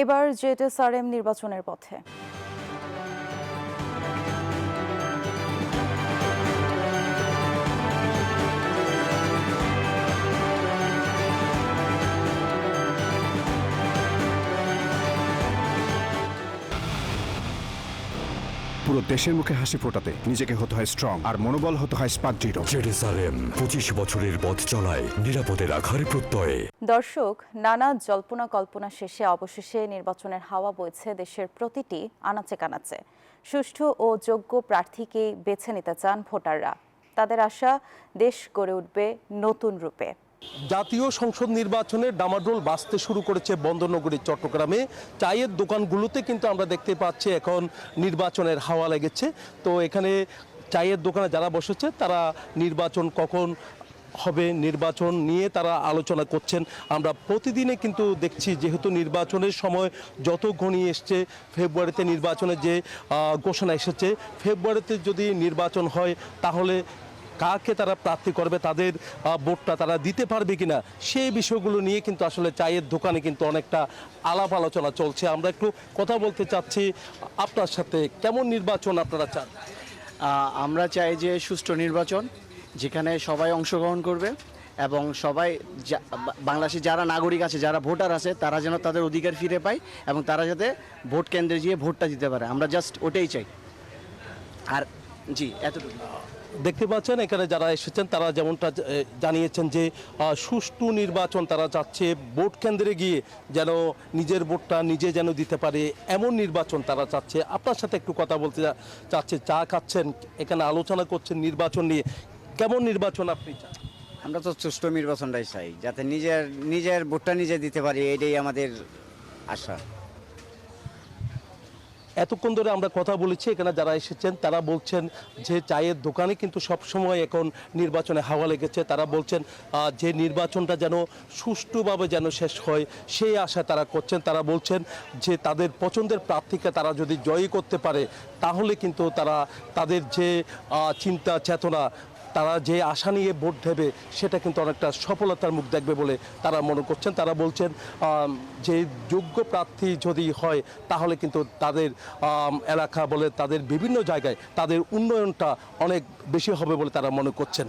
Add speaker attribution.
Speaker 1: এবার জেডএসআরএম নির্বাচনের পথে।
Speaker 2: পুরো দেশের মুখে হাসি ফোটাতে নিজেকে হতে হয় স্ট্রং, আর মনোবল হতে হয় স্পার্ক জিরো।
Speaker 3: জেডএসআরএম 25 বছরের পথ চলায় নিরাপদে রাখার প্রত্যয়ে।
Speaker 1: দর্শক, নানা জল্পনা কল্পনা শেষে অবশেষে নির্বাচনের হাওয়া বইছে দেশের প্রতিটি আনাচে কানাচে। সুষ্ঠু ও যোগ্য প্রার্থীকেই বেছে নিতে চান ভোটাররা। তাদের আশা, দেশ গড়ে উঠবে নতুন রূপে।
Speaker 4: জাতীয় সংসদ নির্বাচনের ডামাডোল বাজতে শুরু করেছে বন্দরনগরী চট্টগ্রামে। চায়ের দোকানগুলোতে কিন্তু আমরা দেখতে পাচ্ছি এখন নির্বাচনের হাওয়া লেগেছে। তো এখানে চায়ের দোকানে যারা বসেছে তারা নির্বাচন কখন হবে, নির্বাচন নিয়ে তারা আলোচনা করছেন। আমরা প্রতিদিনে কিন্তু দেখছি, যেহেতু নির্বাচনের সময় যত ঘনিয়ে এসছে, ফেব্রুয়ারিতে নির্বাচনের যে ঘোষণা এসেছে, ফেব্রুয়ারিতে যদি নির্বাচন হয় তাহলে কাকে তারা প্রার্থী করবে, তাদের ভোটটা তারা দিতে পারবে কিনা, সেই বিষয়গুলো নিয়ে কিন্তু আসলে চায়ের দোকানে কিন্তু অনেকটা আলাপ আলোচনা চলছে। আমরা একটু কথা বলতে চাচ্ছি আপনার সাথে, কেমন নির্বাচন আপনারা চান?
Speaker 5: আমরা চাই যে সুষ্ঠু নির্বাচন, যেখানে সবাই অংশগ্রহণ করবে এবং সবাই বাংলাদেশি যারা নাগরিক আছে, যারা ভোটার আছে, তারা যেন তাদের অধিকার ফিরে পায় এবং তারা যাতে ভোট কেন্দ্রে গিয়ে ভোটটা দিতে পারে। আমরা জাস্ট ওটাই চাই। আর জি, এতটুকু।
Speaker 4: দেখতে পাচ্ছেন এখানে যারা এসেছেন তারা যেমনটা জানিয়েছেন যে সুষ্ঠু নির্বাচন তারা চাচ্ছে, ভোট কেন্দ্রে গিয়ে যেন নিজের ভোটটা নিজে যেন দিতে পারে, এমন নির্বাচন তারা চাচ্ছে। আপনার সাথে একটু কথা বলতে চাচ্ছে, চা খাচ্ছেন, এখানে আলোচনা করছেন নির্বাচন নিয়ে, কেমন নির্বাচন আপনি চান?
Speaker 6: আমরা তো সুষ্ঠু নির্বাচনটাই চাই, যাতে নিজের ভোটটা নিজে দিতে পারি, এটাই আমাদের আশা।
Speaker 4: এতক্ষণ ধরে আমরা কথা বলেছি, এখানে যারা এসেছেন তারা বলছেন যে চায়ের দোকানে কিন্তু সবসময় এখন নির্বাচনে হাওয়া লেগেছে। তারা বলছেন যে নির্বাচনটা যেন সুষ্ঠুভাবে যেন শেষ হয়, সেই আশা তারা করছেন। তারা বলছেন যে তাদের পছন্দের প্রার্থীকে তারা যদি জয়ী করতে পারে তাহলে কিন্তু তারা তাদের যে চিন্তা চেতনা, তারা যে আশা নিয়ে ভোট দেবে সেটা কিন্তু অনেকটা সফলতার মুখ দেখবে বলে তারা মনে করছেন। তারা বলছেন যে যোগ্য প্রার্থী যদি হয় তাহলে কিন্তু তাদের এলাকা বলে তাদের বিভিন্ন জায়গায় তাদের উন্নয়নটা অনেক বেশি হবে বলে তারা মনে করছেন।